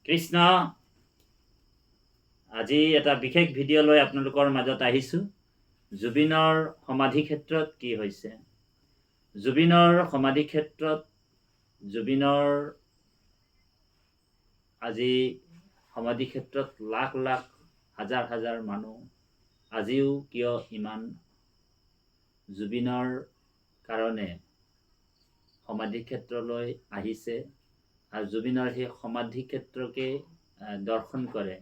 কৃষ্ণ আজি এটা বিশেষ ভিডিঅ' লৈ আপোনালোকৰ মাজত আহিছোঁ। জুবিনৰ সমাধি ক্ষেত্ৰত কি হৈছে? জুবিনৰ সমাধি ক্ষেত্ৰত জুবিনৰ আজি সমাধি ক্ষেত্ৰত লাখ লাখ হাজাৰ হাজাৰ মানুহ আজিও কিয় ইমান জুবিনৰ কাৰণে সমাধি ক্ষেত্ৰলৈ আহিছে আৰু জুবিনৰ সেই সমাধি ক্ষেত্ৰকে দৰ্শন কৰে।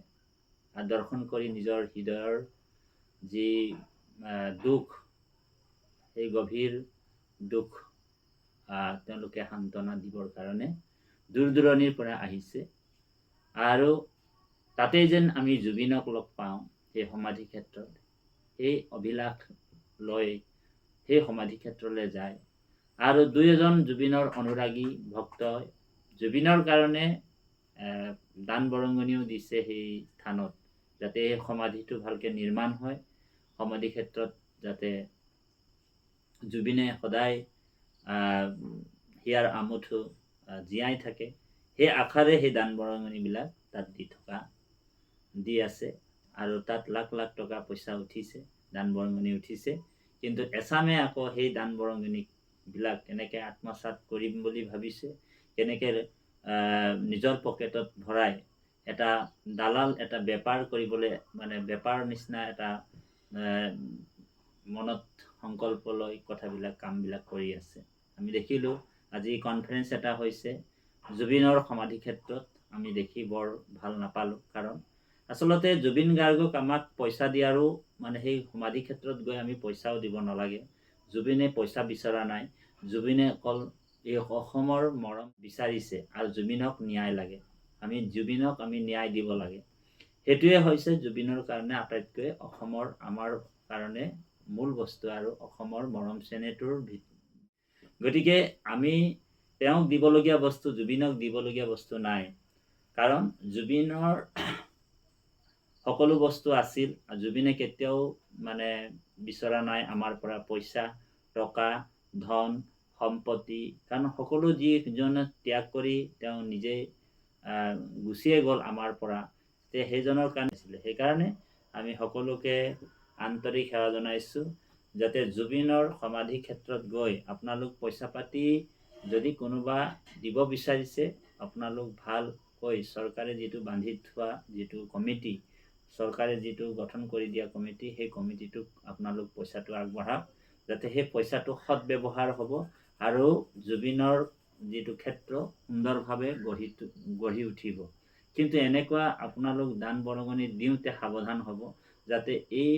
দৰ্শন কৰি নিজৰ হৃদয়ৰ যি দুখ, সেই গভীৰ দুখ তেওঁলোকে সান্তনা দিবৰ কাৰণে দূৰ দূৰণিৰ পৰা আহিছে। আৰু তাতেই যেন আমি জুবিনক লগ পাওঁ সেই সমাধি ক্ষেত্ৰত, সেই অভিলাষ লৈ সেই সমাধি ক্ষেত্ৰলৈ যায়। আৰু দুই এজন জুবিনৰ অনুৰাগী ভক্তই জুবিনৰ কাৰণে দান বৰঙণিও দিছে সেই স্থানত, যাতে এই সমাধিটো ভালকৈ নিৰ্মাণ হয়। সমাধি ক্ষেত্ৰত যাতে জুবিনে সদায় হিয়াৰ আমঠু জীয়াই থাকে, সেই আশাৰে সেই দান বৰঙণিবিলাক তাত দি আছে। আৰু তাত লাখ লাখ টকা পইচা উঠিছে, দান বৰঙণি উঠিছে। কিন্তু এচামে আকৌ সেই দান বৰঙণিবিলাক কেনেকৈ আত্মসাৎ কৰিম বুলি ভাবিছে, কেনেকৈ নিজৰ পকেটত ভৰাই এটা দালাল, এটা বেপাৰ কৰিবলৈ, মানে বেপাৰ নিচিনা এটা মনত সংকল্প লৈ কথাবিলাক কামবিলাক কৰি আছে। আমি দেখিলোঁ আজি কনফাৰেঞ্চ এটা হৈছে জুবিনৰ সমাধি ক্ষেত্ৰত। আমি দেখি বৰ ভাল নাপালোঁ, কাৰণ আচলতে জুবিন গাৰ্গক আমাক পইচা দিয়াৰো মানে সেই সমাধি ক্ষেত্ৰত গৈ আমি পইচাও দিব নালাগে। জুবিনে পইচা বিচৰা নাই, জুবিনে অকল এই অসমৰ মৰম বিচাৰিছে আৰু জুবিনক ন্যায় লাগে। জুবিনক আমি ন্যায় দিব লাগে। সেইটোৱে হৈছে জুবিনৰ কাৰণে আটাইতকৈ আমাৰ কাৰণে মূল বস্তু আৰু অসমৰ মৰম চেনেহটোৰ ভিত্তি। গতিকে আমি তেওঁক দিবলগীয়া বস্তু, জুবিনক দিবলগীয়া বস্তু নাই। কাৰণ জুবিনৰ সকলো বস্তু আছিল। জুবিনে কেতিয়াও মানে বিচৰা নাই আমাৰ পৰা পইচা, টকা, ধন, সম্পত্তি। কাৰণ সকলো যিজনে ত্যাগ কৰি তেওঁ নিজে গুচিয়ে গ'ল আমাৰ পৰা, সেইজনৰ কাৰণে আছিলে। সেইকাৰণে আমি সকলোকে আন্তৰিক সেৱা জনাইছোঁ, যাতে জুবিনৰ সমাধি ক্ষেত্ৰত গৈ আপোনালোক পইচা পাতি যদি কোনোবা দিব বিচাৰিছে, আপোনালোক ভালকৈ চৰকাৰে যিটো বান্ধি থোৱা যিটো কমিটি, চৰকাৰে যিটো গঠন কৰি দিয়া কমিটি, সেই কমিটিটোক আপোনালোক পইচাটো আগবঢ়াওক, যাতে সেই পইচাটো সৎ ব্যৱহাৰ হ'ব আৰু জুবিনৰ যিটো ক্ষেত্ৰ সুন্দৰভাৱে গঢ়ি উঠিব। কিন্তু এনেকুৱা আপোনালোক দান বৰঙণি দিওঁতে সাৱধান হ'ব, যাতে এই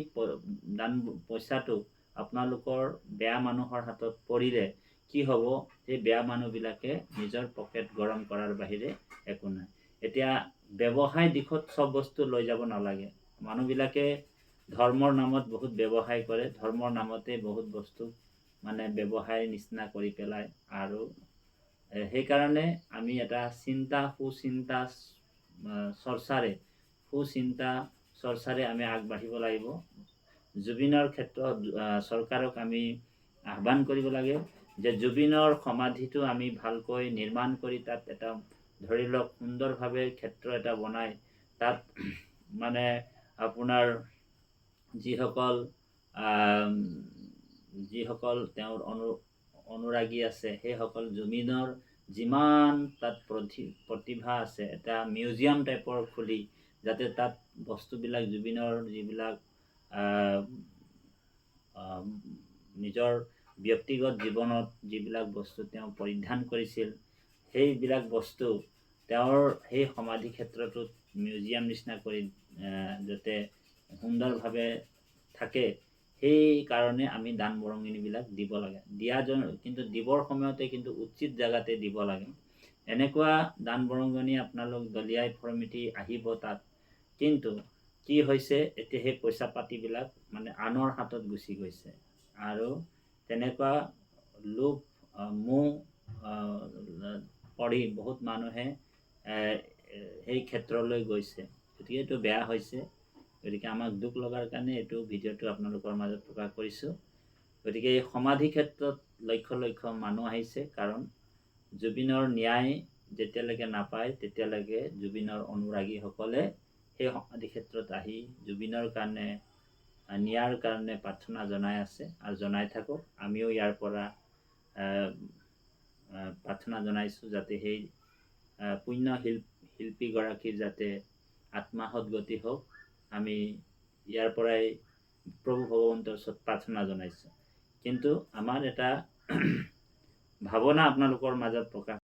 পইচাটো আপোনালোকৰ বেয়া মানুহৰ হাতত পৰিলে কি হ'ব, সেই বেয়া মানুহবিলাকে নিজৰ পকেট গৰম কৰাৰ বাহিৰে একো নাই। এতিয়া ব্যৱসায় দিশত চব বস্তু লৈ যাব নালাগে। মানুহবিলাকে ধৰ্মৰ নামত বহুত ব্যৱসায় কৰে, ধৰ্মৰ নামতে বহুত বস্তু মানে ব্যৱসায় নিচিনা কৰি পেলায়। আৰু সেইকাৰণে আমি এটা সুচিন্তা চৰ্চাৰে আমি আগবাঢ়িব লাগিব। জুবিনৰ ক্ষেত্ৰত চৰকাৰক আমি আহ্বান কৰিব লাগে যে জুবিনৰ সমাধিটো আমি ভালকৈ নিৰ্মাণ কৰি তাত এটা ধৰি লওক সুন্দৰভাৱে ক্ষেত্ৰ এটা বনাই তাত মানে আপোনাৰ যিসকল তেওঁৰ অনুৰাগী আছে, সেইসকল জুবিনৰ যিমান তাত প্ৰতিভা আছে, এটা মিউজিয়াম টাইপৰ খুলি যাতে তাত বস্তুবিলাক জুবিনৰ যিবিলাক নিজৰ ব্যক্তিগত জীৱনত যিবিলাক বস্তু তেওঁ পৰিধান কৰিছিল, সেইবিলাক বস্তু তেওঁৰ সেই সমাধি ক্ষেত্ৰটোত মিউজিয়াম নিচিনা কৰি যাতে সুন্দৰভাৱে থাকে, সেই কাৰণে আমি দান বৰঙণিবিলাক দিব লাগে। কিন্তু দিবৰ সময়তে কিন্তু উচিত জেগাতে দিব লাগে। এনেকুৱা দান বৰঙণি আপোনালোক দলিয়াই ফৰমিটি আহিব তাত, কিন্তু কি হৈছে এতিয়া সেই পইচা পাতিবিলাক মানে আনৰ হাতত গুচি গৈছে। আৰু তেনেকুৱা লোভ মোহ কৰি বহুত মানুহে সেই ক্ষেত্ৰলৈ গৈছে। গতিকে এইটো বেয়া হৈছে। গতিকে আমাক দুখ লগাৰ কাৰণে এইটো ভিডিঅ'টো আপোনালোকৰ মাজত প্ৰকাশ কৰিছোঁ। গতিকে এই সমাধি ক্ষেত্ৰত লক্ষ লক্ষ মানুহ আহিছে, কাৰণ জুবিনৰ ন্যায় যেতিয়ালৈকে নাপায় তেতিয়ালৈকে জুবিনৰ অনুৰাগীসকলে সেই সমাধি ক্ষেত্ৰত আহি জুবিনৰ কাৰণে নিয়াৰ কাৰণে প্ৰাৰ্থনা জনাই আছে আৰু জনাই থাকক। আমিও ইয়াৰ পৰা প্ৰাৰ্থনা জনাইছোঁ যাতে সেই পুণ্য শিল্পীগৰাকীৰ যাতে আত্মা সদ্গতি হওক। আমি ইয়াৰ পৰাই প্ৰভু ভগৱন্তৰ ওচৰত প্ৰাৰ্থনা জনাইছোঁ। কিন্তু আমাৰ এটা ভাৱনা আপোনালোকৰ মাজত প্ৰকাশ